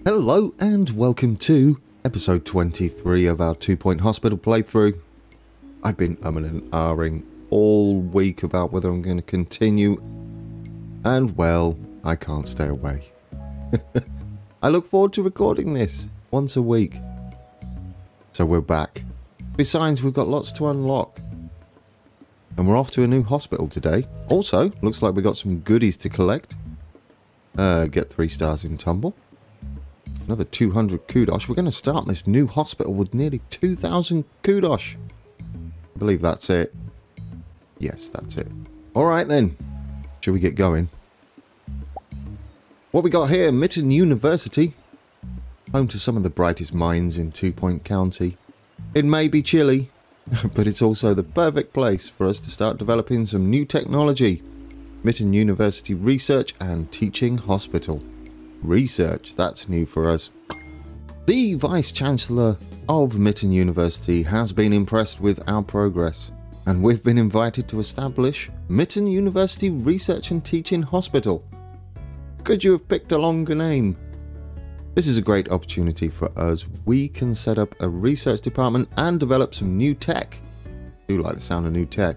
Hello and welcome to episode 23 of our 2-point hospital playthrough. I've been umming and ahhing all week about whether I'm going to continue, and well, I can't stay away. I look forward to recording this once a week. So we're back. Besides, we've got lots to unlock. And we're off to a new hospital today. Also, looks like we got some goodies to collect. Get 3 stars in tumble. Another 200 kudos. We're going to start this new hospital with nearly 2,000 kudos. I believe that's it. Yes, that's it. Alright then. Shall we get going? What we got here, Mitton University. Home to some of the brightest minds in 2-point County. It may be chilly, but it's also the perfect place for us to start developing some new technology. Mitton University Research and Teaching Hospital. Research, that's new for us. The Vice-Chancellor of Mitton University has been impressed with our progress, and we've been invited to establish Mitton University Research and Teaching Hospital. Could you have picked a longer name? This is a great opportunity for us. We can set up a research department and develop some new tech. I do like the sound of new tech.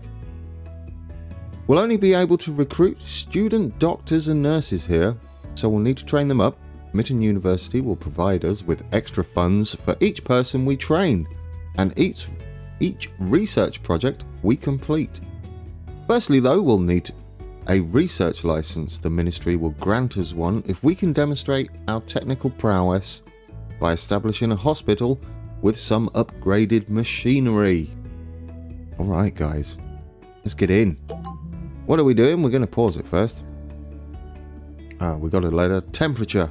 We'll only be able to recruit student doctors and nurses here, so we'll need to train them up. Mitton University will provide us with extra funds for each person we train, and each research project we complete. Firstly though, we'll need a research license. The ministry will grant us one if we can demonstrate our technical prowess by establishing a hospital with some upgraded machinery. Alright guys, let's get in. What are we doing? We're going to pause it first. We got a letter. Temperature.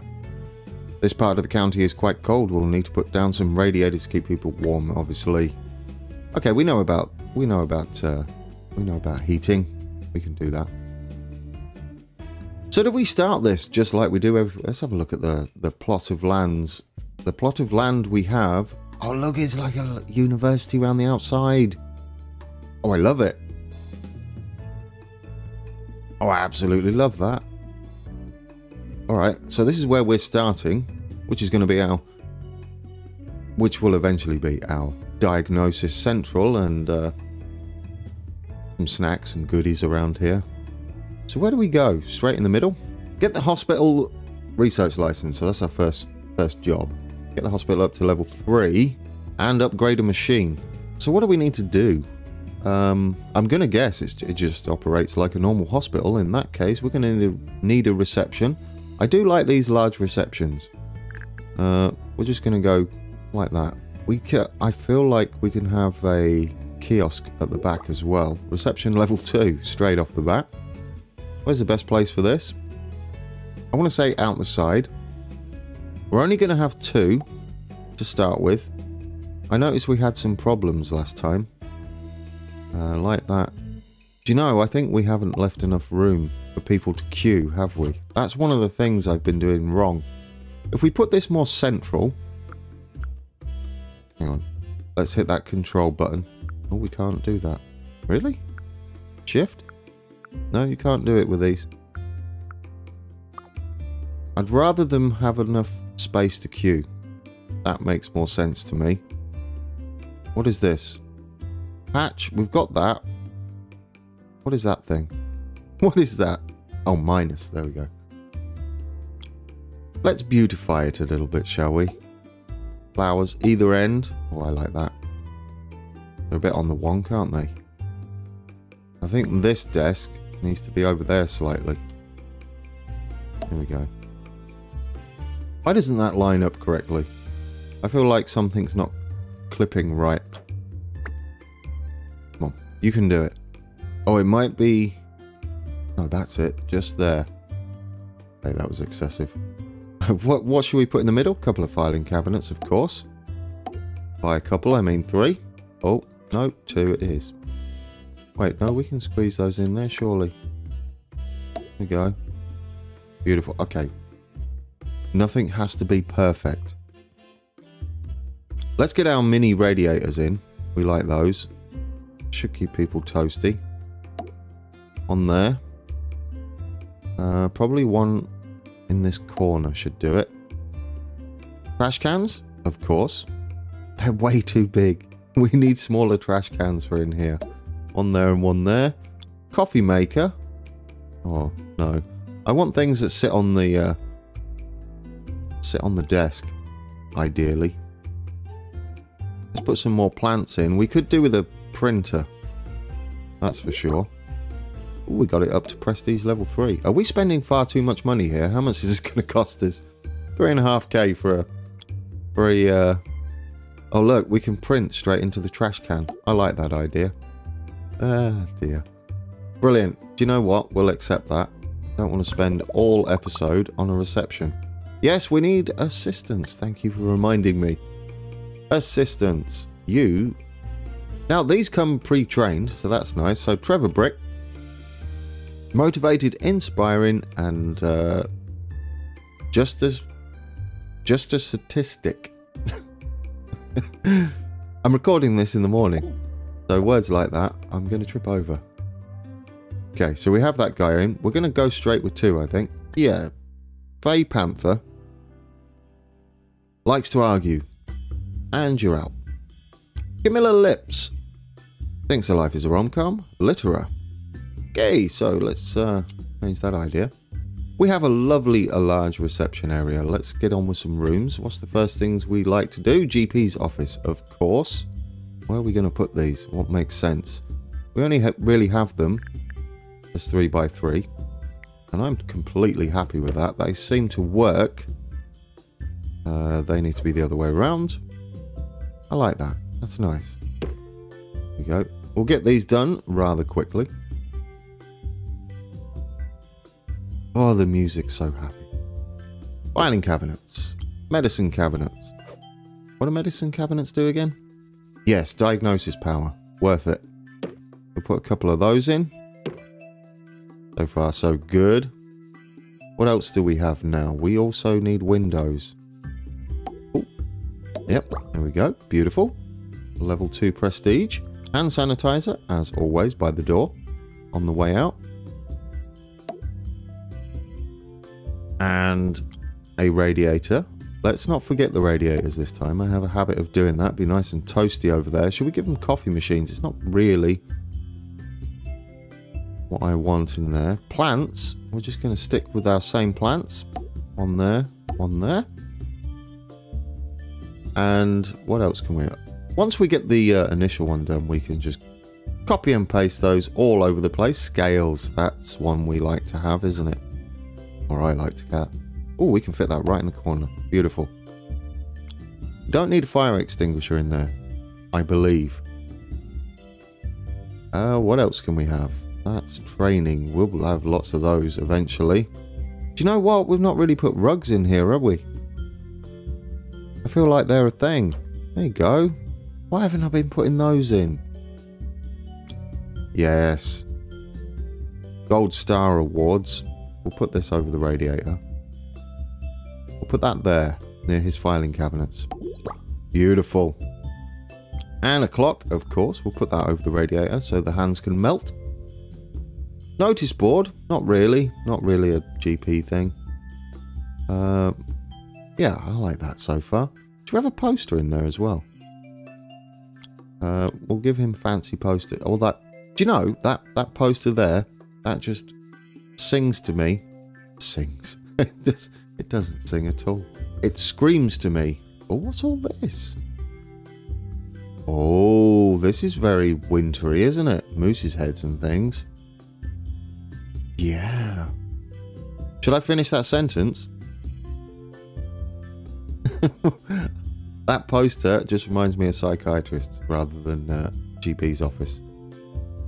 This part of the county is quite cold. We'll need to put down some radiators to keep people warm, obviously. Okay, we know about heating. We can do that. So do we start this just like we do every... Let's have a look at the plot of lands. The plot of land we have... Oh, look, it's like a university around the outside. Oh, I love it. Oh, I absolutely love that. Alright, so this is where we're starting, which is going to be our... Which will eventually be our diagnosis central, and some snacks and goodies around here. So where do we go? Straight in the middle? Get the hospital research license, so that's our first job. Get the hospital up to level 3 and upgrade a machine. So what do we need to do? I'm going to guess it just operates like a normal hospital. In that case, we're going to need a reception. I do like these large receptions. We're just going to go like that. I feel like we can have a kiosk at the back as well. Reception level 2, straight off the bat. Where's the best place for this? I want to say out the side. We're only going to have 2 to start with. I noticed we had some problems last time. Like that. Do you know, I think we haven't left enough room for people to queue, have we? That's one of the things I've been doing wrong. If we put this more central... Hang on. Let's hit that control button. Oh, we can't do that. Really? Shift? No, you can't do it with these. I'd rather them have enough space to queue. That makes more sense to me. What is this? Hatch, we've got that. What is that thing? What is that? Oh, minus, there we go. Let's beautify it a little bit, shall we? Flowers either end. Oh, I like that. They're a bit on the wonk, aren't they? I think this desk needs to be over there slightly. Here we go. Why doesn't that line up correctly? I feel like something's not clipping right. Come on, you can do it. Oh, it might be... No, that's it. Just there. Hey, that was excessive. What should we put in the middle? Couple of filing cabinets, of course. By a couple, I mean 3. Oh, no, 2 it is. Wait, no, we can squeeze those in there, surely. There we go. Beautiful. Okay. Nothing has to be perfect. Let's get our mini radiators in. We like those. Should keep people toasty. On there. Probably one in this corner should do it. Trash cans, of course. They're way too big. We need smaller trash cans for in here. One there and one there. Coffee maker. Oh, no. I want things that sit on the desk, ideally. Let's put some more plants in. We could do with a printer. That's for sure. Ooh, we got it up to prestige level 3. Are we spending far too much money here? How much is this going to cost us? 3.5k for a oh look, we can print straight into the trash can. I like that idea. Ah dear. Brilliant. Do you know what? We'll accept that. Don't want to spend all episode on a reception. Yes, we need assistance. Thank you for reminding me. Assistance. You. Now these come pre-trained, so that's nice. So Trevor Brick. Motivated, inspiring, and just a statistic. I'm recording this in the morning, so words like that I'm going to trip over. Okay, so we have that guy in. We're going to go straight with 2, I think. Yeah. Faye Panther likes to argue. And you're out. Camilla Lips thinks her life is a rom-com. Litera. Okay, so let's change that idea. We have a large reception area. Let's get on with some rooms. What's the first things we like to do? GP's office, of course. Where are we going to put these? What makes sense? We only really have them as 3x3. And I'm completely happy with that. They seem to work. They need to be the other way around. I like that. That's nice. There we go. We'll get these done rather quickly. Oh, the music's so happy. Filing cabinets. Medicine cabinets. What do medicine cabinets do again? Yes, diagnosis power. Worth it. We'll put a couple of those in. So far, so good. What else do we have now? We also need windows. Ooh. Yep, there we go. Beautiful. Level 2 prestige. Hand sanitizer, as always, by the door. On the way out. And a radiator. Let's not forget the radiators this time. I have a habit of doing that. Be nice and toasty over there. Should we give them coffee machines? It's not really what I want in there. Plants. We're just going to stick with our same plants. One there. One there. And what else can we... Once we get the initial one done, we can just copy and paste those all over the place. Scales. That's one we like to have, isn't it? Or I like to get. Oh, we can fit that right in the corner. Beautiful. Don't need a fire extinguisher in there, I believe. What else can we have? That's training. We'll have lots of those eventually. Do you know what? We've not really put rugs in here, have we? I feel like they're a thing. There you go. Why haven't I been putting those in? Yes. Gold Star Awards. We'll put this over the radiator. We'll put that there, near his filing cabinets. Beautiful. And a clock, of course. We'll put that over the radiator so the hands can melt. Notice board. Not really. Not really a GP thing. Yeah, I like that so far. Do we have a poster in there as well? We'll give him fancy poster. All that. Do you know, that poster there, that just... sings to me. Sings. It doesn't sing at all. It screams to me. Oh, what's all this? Oh, this is very wintry, isn't it? Moose's heads and things. Yeah. Should I finish that sentence? That poster just reminds me of psychiatrists rather than GP's office.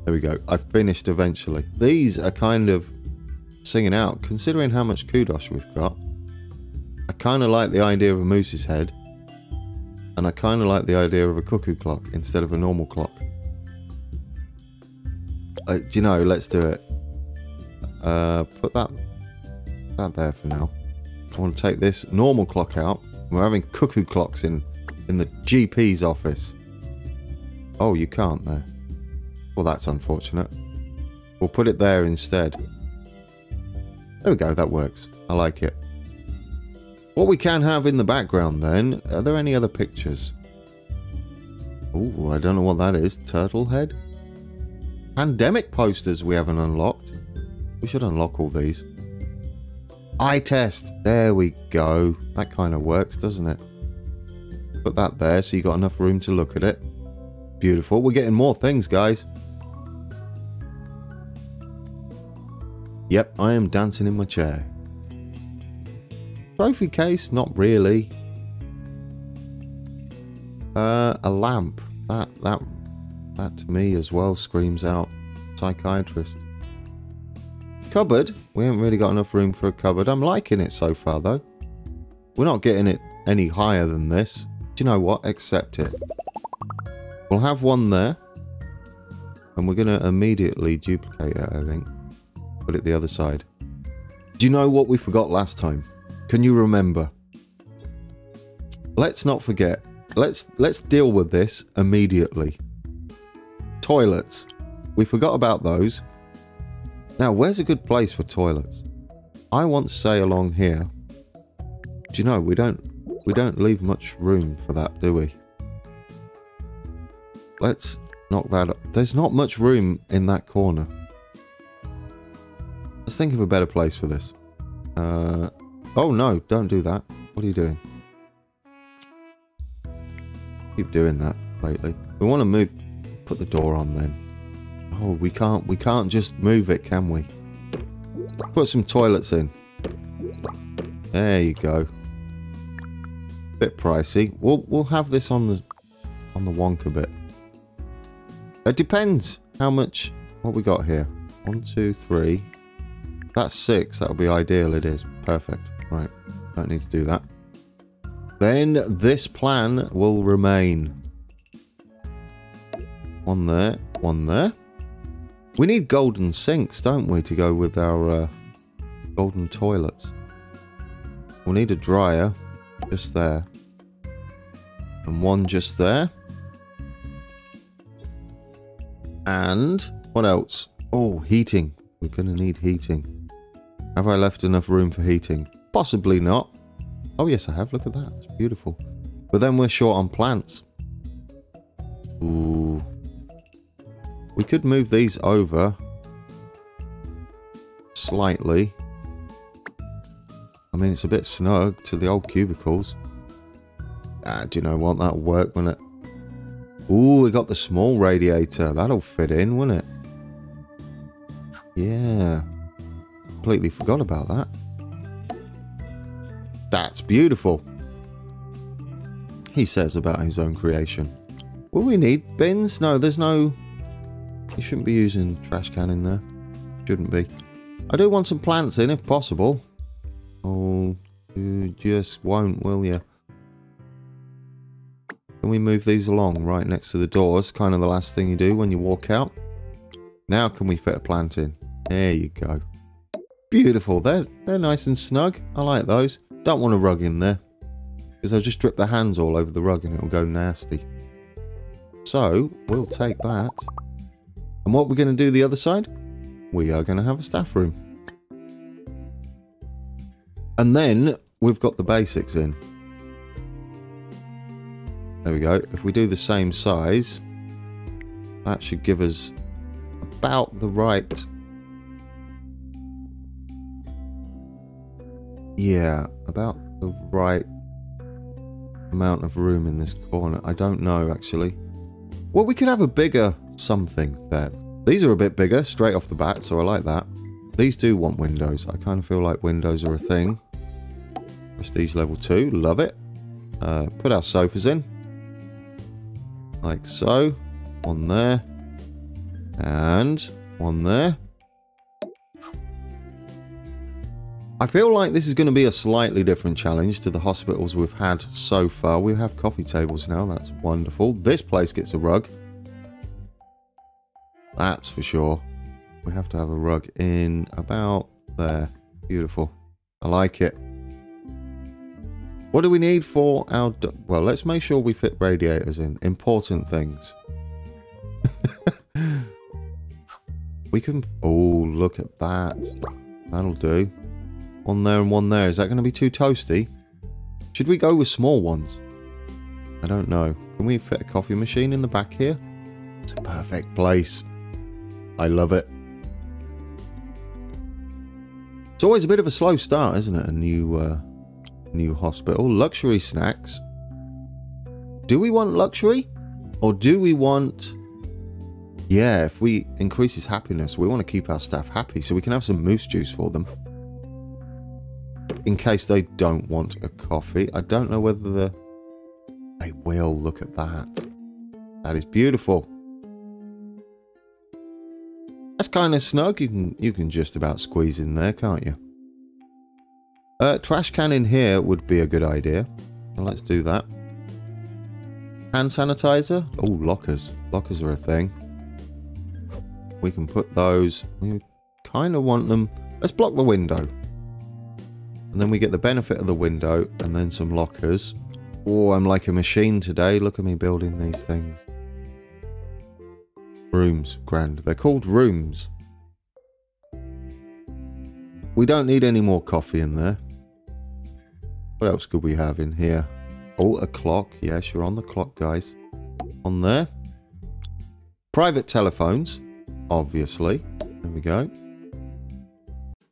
There we go. I finished eventually. These are kind of singing out, considering how much kudos we've got. I kind of like the idea of a moose's head, and I kind of like the idea of a cuckoo clock instead of a normal clock. Do you know, let's do it. Put that there for now. I want to take this normal clock out. We're having cuckoo clocks in the GP's office. Oh, you can't there. Well, that's unfortunate. We'll put it there instead. There we go, that works. I like it. What we can have in the background then, are there any other pictures? Oh, I don't know what that is. Turtle head? Pandemic posters we haven't unlocked. We should unlock all these. Eye test. There we go. That kind of works, doesn't it? Put that there so you got enough room to look at it. Beautiful. We're getting more things, guys. Yep, I am dancing in my chair. Trophy case? Not really. A lamp. That to me as well screams out psychiatrist. Cupboard? We haven't really got enough room for a cupboard. I'm liking it so far though. We're not getting it any higher than this. Do you know what? Accept it. We'll have one there. And we're going to immediately duplicate it, I think. Put it the other side. Do you know what we forgot last time? Can you remember? Let's not forget. Let's deal with this immediately. Toilets. We forgot about those. Now, where's a good place for toilets? I want to say along here. Do you know, we don't leave much room for that, do we? Let's knock that up. There's not much room in that corner. Let's think of a better place for this. Oh no, don't do that. What are you doing? Keep doing that lately. We want to move. Put the door on then. Oh, we can't just move it, can we? Put some toilets in. There you go. Bit pricey. We'll have this on the Wonka bit. It depends how much. What we got here? 1, 2, 3. That's 6. That'll be ideal. It is perfect. Right. Don't need to do that. Then this plan will remain. One there. One there. We need golden sinks, don't we, to go with our golden toilets. We'll need a dryer just there. And one just there. And what else? Oh, heating. We're going to need heating. Have I left enough room for heating? Possibly not. Oh, yes, I have. Look at that. It's beautiful. But then we're short on plants. Ooh. We could move these over slightly. I mean, it's a bit snug to the old cubicles. Ah, do you know what? That'll work, won't it? Ooh, we got the small radiator. That'll fit in, won't it? Yeah. Completely forgot about that. That's beautiful. He says about his own creation. Will we need bins? No, there's no... You shouldn't be using trash can in there. Shouldn't be. I do want some plants in if possible. Oh, you just won't, will you? Can we move these along right next to the doors? Kind of the last thing you do when you walk out. Now can we fit a plant in? There you go. Beautiful. They're nice and snug. I like those. Don't want a rug in there. Because they'll just drip their hands all over the rug and it'll go nasty. So, we'll take that. And what we're going to do the other side? We are going to have a staff room. And then we've got the basics in. There we go. If we do the same size, that should give us about the right... Yeah, about the right amount of room in this corner. I don't know, actually. Well, we could have a bigger something there. These are a bit bigger straight off the bat, so I like that. These do want windows. I kind of feel like windows are a thing. Prestige level 2, love it. Put our sofas in. Like so. One there. And one there. I feel like this is going to be a slightly different challenge to the hospitals we've had so far. We have coffee tables now. That's wonderful. This place gets a rug. That's for sure. We have to have a rug in about there. Beautiful. I like it. What do we need for our... Well, let's make sure we fit radiators in. Important things. We can... Oh, look at that. That'll do. One there and one there. Is that going to be too toasty? Should we go with small ones? I don't know. Can we fit a coffee machine in the back here? It's a perfect place. I love it. It's always a bit of a slow start, isn't it? A new hospital. Luxury snacks. Do we want luxury? Or do we want... Yeah, if we increase his happiness, we want to keep our staff happy so we can have some moose juice for them. In case they don't want a coffee. I don't know whether they will. Look at that. That is beautiful. That's kind of snug. You can just about squeeze in there, can't you? Trash can in here would be a good idea. So let's do that. Hand sanitizer. Oh, lockers. Lockers are a thing. We can put those. We kind of want them. Let's block the window. And then we get the benefit of the window and then some lockers. Oh, I'm like a machine today. Look at me building these things. Rooms, grand. They're called rooms. We don't need any more coffee in there. What else could we have in here? Oh, a clock. Yes, you're on the clock, guys. On there. Private telephones, obviously. There we go.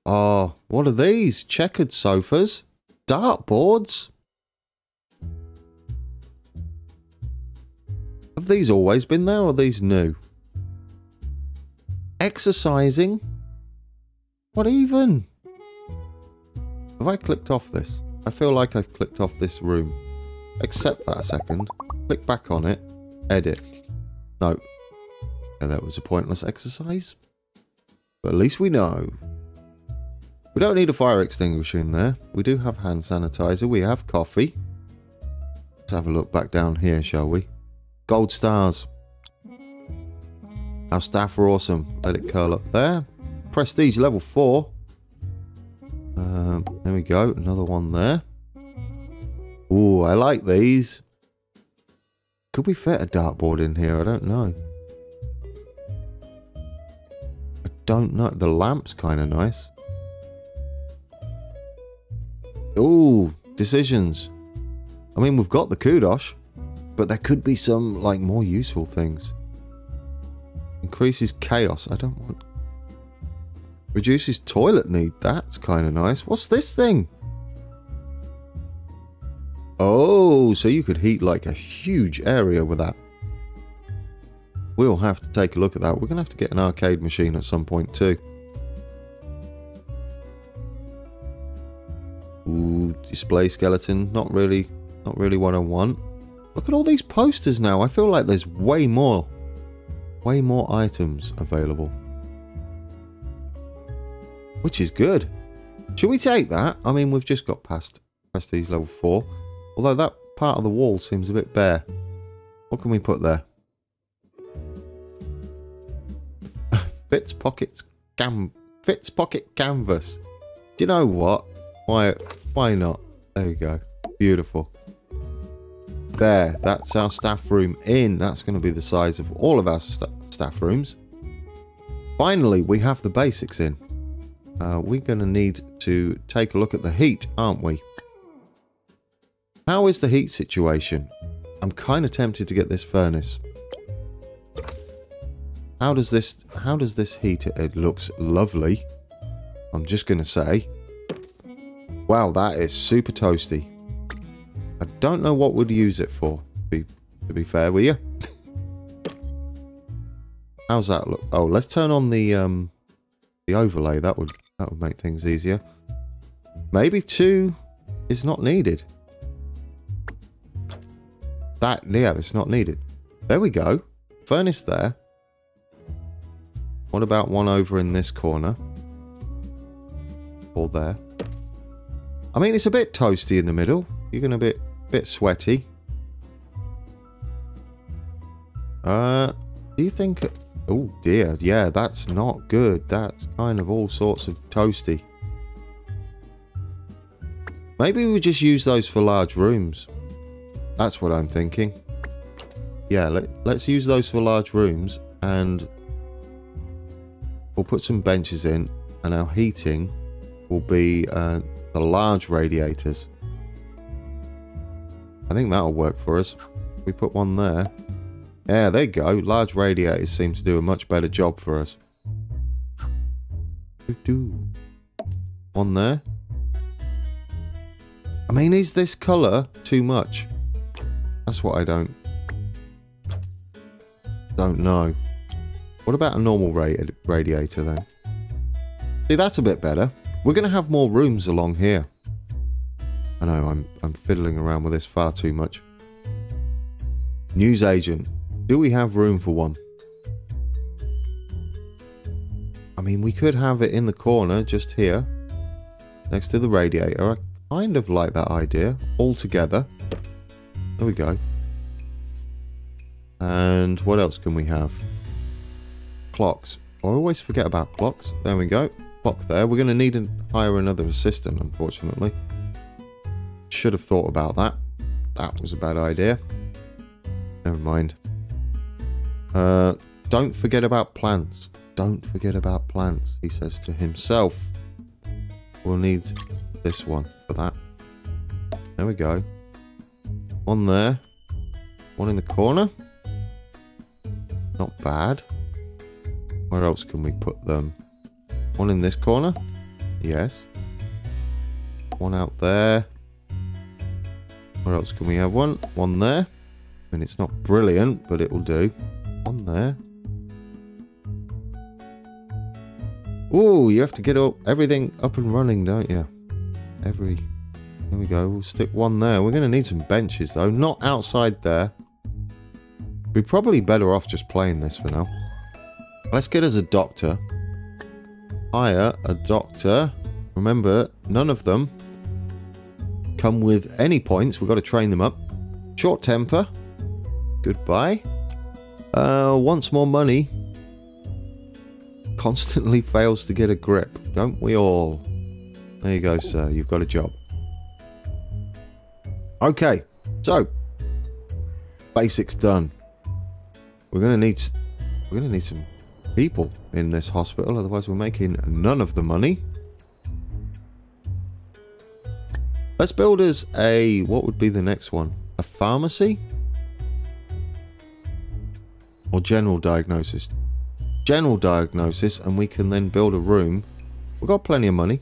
Oh, what are these? Checkered sofas? Dartboards? Have these always been there or are these new? Exercising? What even? Have I clicked off this? I feel like I've clicked off this room. Accept that a second. Click back on it. Edit. No. Yeah, that was a pointless exercise. But at least we know. We don't need a fire extinguisher in there. We do have hand sanitizer. We have coffee. Let's have a look back down here, shall we? Gold stars. Our staff are awesome. Let it curl up there. Prestige level 4. There we go. Another one there. Ooh, I like these. Could we fit a dartboard in here? I don't know. I don't know. The lamp's kind of nice. Ooh, decisions. I mean, we've got the kudosh, but there could be some, like, more useful things. Increases chaos. I don't want... Reduces toilet need. That's kind of nice. What's this thing? Oh, so you could heat, like, a huge area with that. We'll have to take a look at that. We're going to have to get an arcade machine at some point, too. Ooh, display skeleton. Not really what I want. Look at all these posters now. I feel like there's way more items available. Which is good. Should we take that? I mean, we've just got past Prestige level 4. Although that part of the wall seems a bit bare. What can we put there? Fits pocket canvas. Do you know what? Why not? There we go. Beautiful. There, that's our staff room in. That's going to be the size of all of our staff rooms. Finally, we have the basics in. We're going to need to take a look at the heat, aren't we? How is the heat situation? I'm kind of tempted to get this furnace. How does this heat it? It looks lovely. I'm just going to say. Wow, that is super toasty. I don't know what we'd use it for, to be fair with you. How's that look? Oh, let's turn on the overlay. That would make things easier. Maybe 2 is not needed. Yeah, it's not needed. There we go. Furnace there. What about one over in this corner? Or there. I mean, it's a bit toasty in the middle. You're going to be a bit sweaty. Do you think... Oh dear, yeah, that's not good. That's kind of all sorts of toasty. Maybe we just use those for large rooms. That's what I'm thinking. Yeah, let's use those for large rooms, and we'll put some benches in, and our heating will be the large radiators. I think that'll work for us. We put one there. Yeah, there you go. Large radiators seem to do a much better job for us. One there. I mean, is this colour too much? That's what I don't know. What about a normal radiator then? See, that's a bit better. We're going to have more rooms along here. I know, I'm fiddling around with this far too much. Newsagent. Do we have room for one? I mean, we could have it in the corner, just here. Next to the radiator. I kind of like that idea. All together. There we go. And what else can we have? Clocks. I always forget about clocks. There we go. Clock there. We're going to need to hire another assistant, unfortunately. Should have thought about that. That was a bad idea. Never mind. Don't forget about plants. Don't forget about plants, he says to himself. We'll need this one for that. There we go. One there. One in the corner. Not bad. Where else can we put them? One in this corner. Yes. One out there. Where else can we have one? One there. I mean, it's not brilliant, but it will do. One there. Oh, you have to get everything up and running, don't you? There we go. We'll stick one there. We're going to need some benches, though. Not outside there. We're probably better off just playing this for now. Let's get us a doctor. Hire a doctor. Remember, none of them come with any points. We've got to train them up. Short temper. Goodbye. Wants more money. Constantly fails to get a grip. Don't we all? There you go, sir. You've got a job. Okay. So, basics done. We're gonna need some people in this hospital, otherwise we're making none of the money. Let's build us a, what would be the next one? A pharmacy? Or general diagnosis? General diagnosis, and we can then build a room. We've got plenty of money.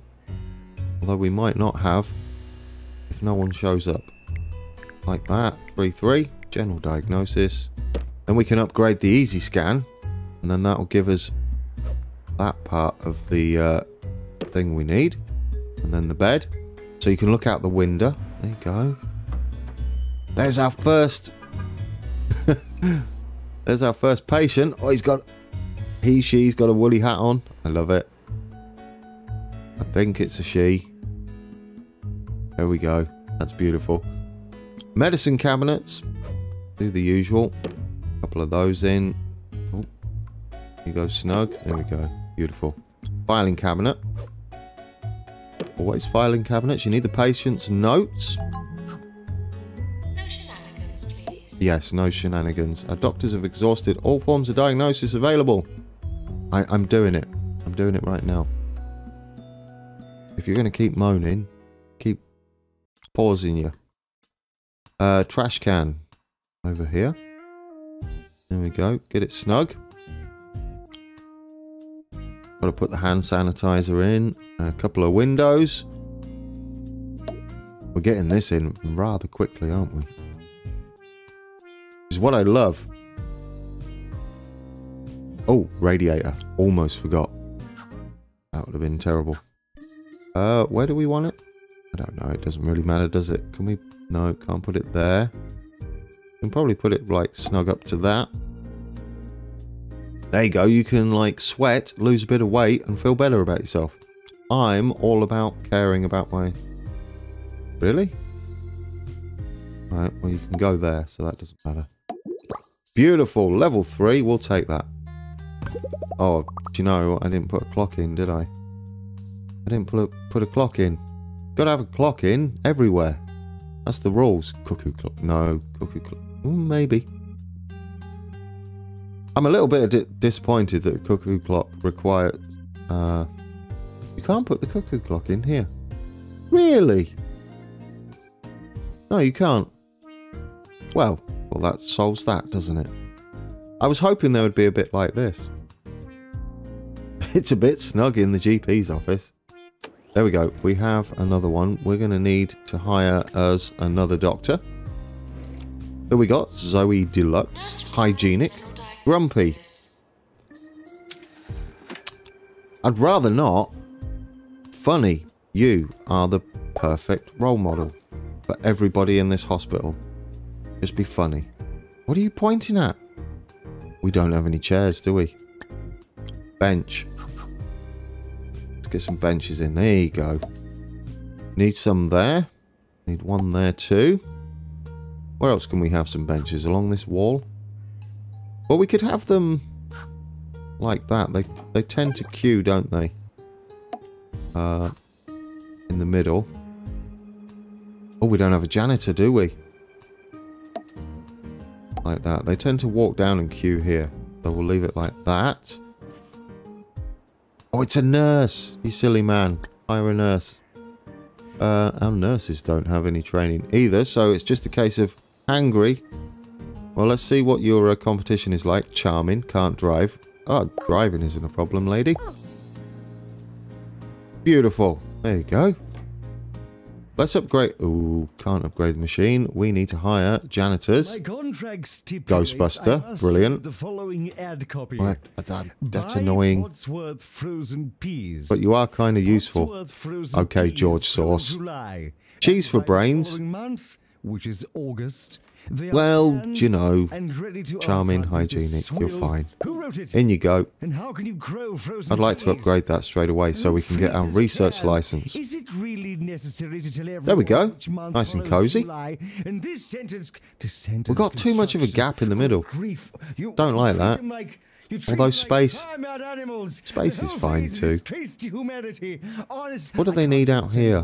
Although we might not have if no one shows up. Like that. 3-3. General diagnosis. Then we can upgrade the easy scan. And then that will give us that part of the thing we need. And then the bed. So you can look out the window. There you go. There's our first... There's our first patient. Oh, she's got a woolly hat on. I love it. I think it's a she. There we go. That's beautiful. Medicine cabinets. Do the usual. A couple of those in. Oh, you go snug. There we go. Beautiful. Filing cabinet. Always filing cabinets. You need the patient's notes. No shenanigans, please. Yes, no shenanigans. Our doctors have exhausted all forms of diagnosis available. I'm doing it. I'm doing it right now. If you're going to keep moaning, keep pausing you. Trash can. Over here. There we go. Get it snug. Got to put the hand sanitizer in. A couple of windows. We're getting this in rather quickly, aren't we? Which is what I love. Oh, radiator. Almost forgot. That would have been terrible. Where do we want it? I don't know. It doesn't really matter, does it? Can we... No, can't put it there. We can probably put it, like, snug up to that. There you go. You can, like, sweat, lose a bit of weight, and feel better about yourself. I'm all about caring about my... Really? Alright, well, you can go there, so that doesn't matter. Beautiful. Level 3. We'll take that. Oh, do you know, I didn't put a clock in, did I? I didn't put a clock in. Gotta have a clock in everywhere. That's the rules. Cuckoo clock. No, cuckoo clock. Maybe. I'm a little bit disappointed that the cuckoo clock requires... you can't put the cuckoo clock in here. Really? No, you can't. Well, that solves that, doesn't it? I was hoping there would be a bit like this. It's a bit snug in the GP's office. There we go. We have another one. We're going to need to hire us another doctor. Here we got Zoe Deluxe, Hygienic, Grumpy. I'd rather not. Funny, you are the perfect role model for everybody in this hospital. Just be funny. What are you pointing at? We don't have any chairs, do we? Bench. Let's get some benches in. There you go. Need some there. Need one there too. Where else can we have some benches? Along this wall? Well, we could have them like that. They tend to queue, don't they? In the middle. Oh, we don't have a janitor, do we? Like that. They tend to walk down and queue here. So we'll leave it like that. Oh, it's a nurse. You silly man. Hire a nurse. Our nurses don't have any training either, so it's just a case of hangry. Well, let's see what your competition is like. Charming. Can't drive. Oh, driving isn't a problem, lady. Beautiful. There you go. Let's upgrade. Ooh, can't upgrade the machine. We need to hire janitors. Ghostbuster. Brilliant. The following ad copy. Oh, that's annoying. Wadsworth frozen peas. But you are kind of useful. Okay, George Sauce. Cheese for brains. Month, which is August. Well, you know, charming, hygienic, you're fine. In you go. And how can you grow frozen I'd like to upgrade that straight away so we can get our research license. Is it really necessary to tell There we go. which month Nice and follows cozy. July? And this sentence We've got too much of a gap in the middle. Don't like that. Although space is fine too. What do they need out here?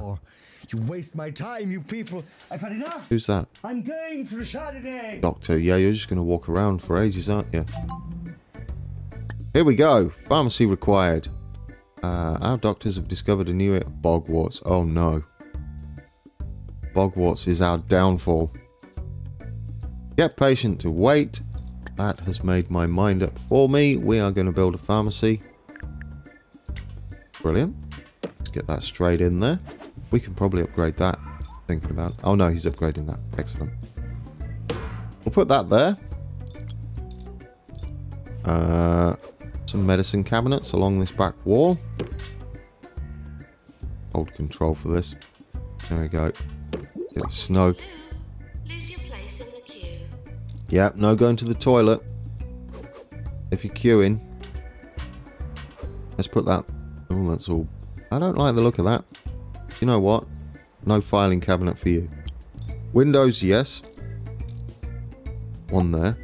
You waste my time, you people. I've had enough. Who's that? I'm going to the Chardonnay. Doctor. Yeah, you're just going to walk around for ages, aren't you? Here we go. Pharmacy required. Our doctors have discovered a new bogwarts. Oh no. Bogwarts is our downfall. Get patient to wait. That has made my mind up for me. We are going to build a pharmacy. Brilliant. Let's get that straight in there. We can probably upgrade that. Thinking about. Oh no, he's upgrading that. Excellent. We'll put that there. Some medicine cabinets along this back wall. Hold control for this. There we go. Get it snug. Lose your place in the queue. Yeah, no going to the toilet. If you're queuing. Let's put that. Oh, that's all. I don't like the look of that. You know what? No filing cabinet for you. Windows, yes. One there.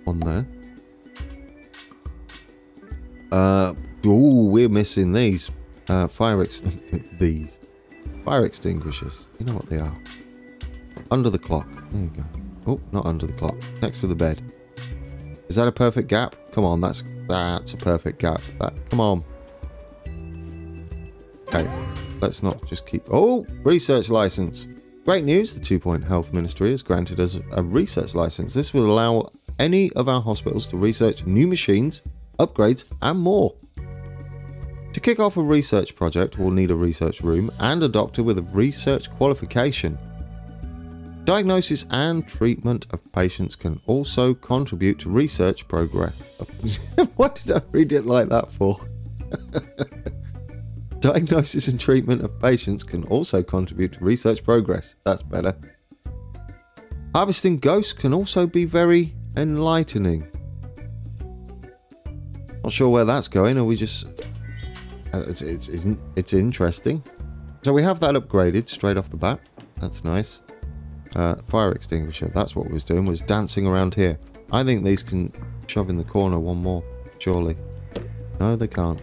One there. Ooh, we're missing these. Fire extinguishers. You know what they are. Under the clock. There you go. Oh, not under the clock. Next to the bed. Is that a perfect gap? Come on, that's a perfect gap. Come on. Okay. Let's not just keep... Oh, research license. Great news. The 2 Point Health Ministry has granted us a research license. This will allow any of our hospitals to research new machines, upgrades, and more. To kick off a research project, we'll need a research room and a doctor with a research qualification. Diagnosis and treatment of patients can also contribute to research progress. What did I read it like that for? Diagnosis and treatment of patients can also contribute to research progress. That's better. Harvesting ghosts can also be very enlightening. Not sure where that's going. Are we just... It's interesting. So we have that upgraded straight off the bat. That's nice. Fire extinguisher. That's what we was doing. Was dancing around here. I think these can shove in the corner one more. Surely. No, they can't.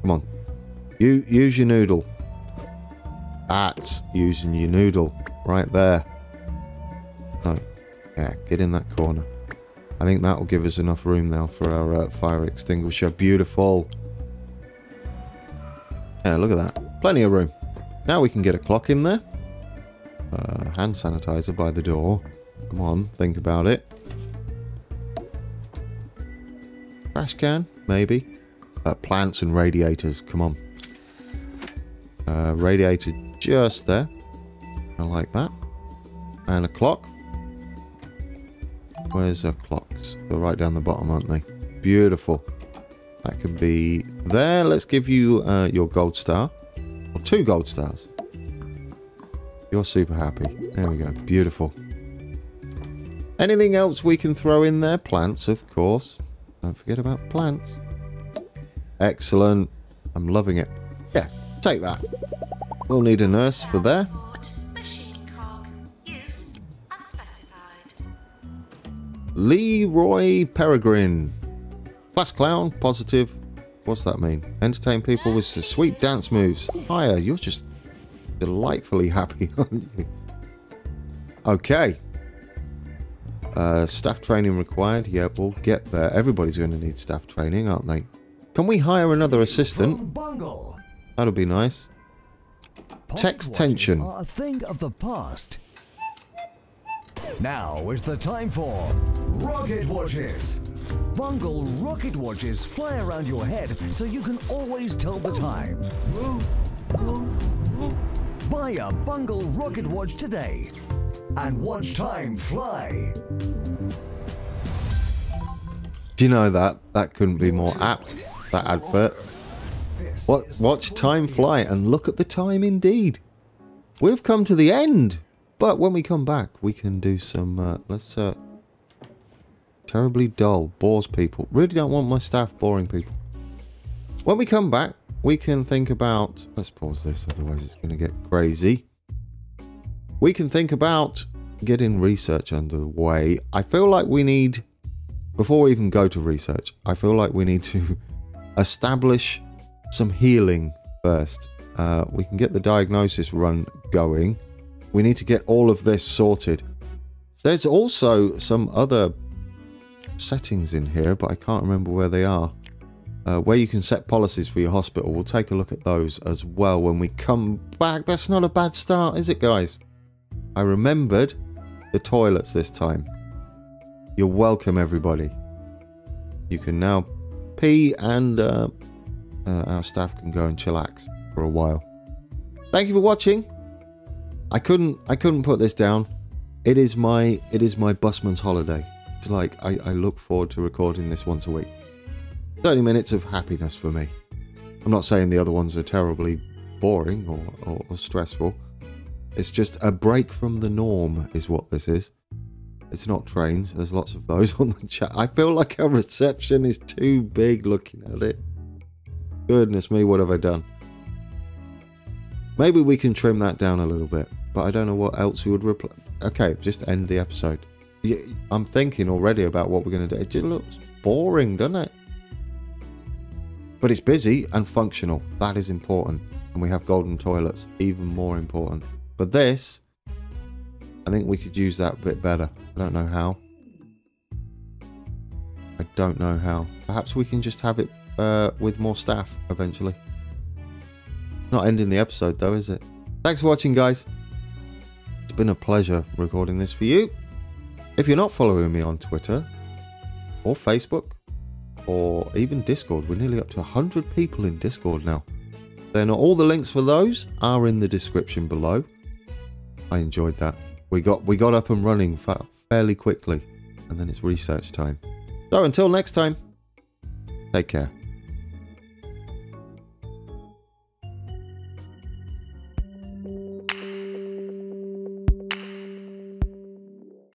Come on. Use your noodle. That's using your noodle. Right there. No. Yeah, get in that corner. I think that will give us enough room now for our fire extinguisher. Beautiful. Yeah, look at that. Plenty of room. Now we can get a clock in there. hand sanitizer by the door. Come on, think about it. Trash can, maybe. Plants and radiators, come on. Radiator just there. I like that. And a clock. Where's the clocks? They're right down the bottom, aren't they? Beautiful. That could be there. Let's give you your gold star. Or 2 gold stars. You're super happy. There we go. Beautiful. Anything else we can throw in there? Plants, of course. Don't forget about plants. Excellent. I'm loving it. Yeah, take that. We'll need a nurse for there. Machine cog. Use unspecified. Leroy Peregrine. Class clown, positive. What's that mean? Entertain people with some sweet dance moves. Hiya, you're just delightfully happy, aren't you? Okay. Staff training required. Yeah, we'll get there. Everybody's going to need staff training, aren't they? Can we hire another assistant? That'll be nice. Text tension. Are a thing of the past. Now is the time for rocket watches. Bungle rocket watches fly around your head so you can always tell the time. Buy a Bungle rocket watch today and watch time fly. Do you know that? That couldn't be more apt, that advert. Watch time fly and look at the time indeed. We've come to the end. But when we come back, we can do some, terribly dull, bores people. Really don't want my staff boring people. When we come back, we can think about, let's pause this, otherwise it's going to get crazy. We can think about getting research underway. I feel like we need, before we even go to research, I feel like we need to establish some healing first. We can get the diagnosis run going. We need to get all of this sorted. There's also some other settings in here, but I can't remember where they are. Where you can set policies for your hospital. We'll take a look at those as well when we come back. That's not a bad start, is it, guys? I remembered the toilets this time. You're welcome, everybody. You can now pee, and our staff can go and chillax for a while. Thank you for watching. I couldn't put this down. It is my busman's holiday. It's like I look forward to recording this once a week. 30 minutes of happiness for me. I'm not saying the other ones are terribly boring or stressful. It's just a break from the norm is what this is. It's not trains. There's lots of those on the chat. I feel like our reception is too big looking at it. Goodness me, what have I done? Maybe we can trim that down a little bit. But I don't know what else we would replace. Okay, just end the episode. I'm thinking already about what we're going to do. It just looks boring, doesn't it? But it's busy and functional. That is important. And we have golden toilets. Even more important. But this, I think we could use that a bit better. I don't know how. I don't know how. Perhaps we can just have it with more staff eventually. Not ending the episode though, is it? Thanks for watching, guys. It's been a pleasure recording this for you. If you're not following me on Twitter or Facebook or even Discord, we're nearly up to 100 people in Discord now. Then all the links for those are in the description below. I enjoyed that. We got up and running fairly quickly, and then it's research time. So until next time, take care.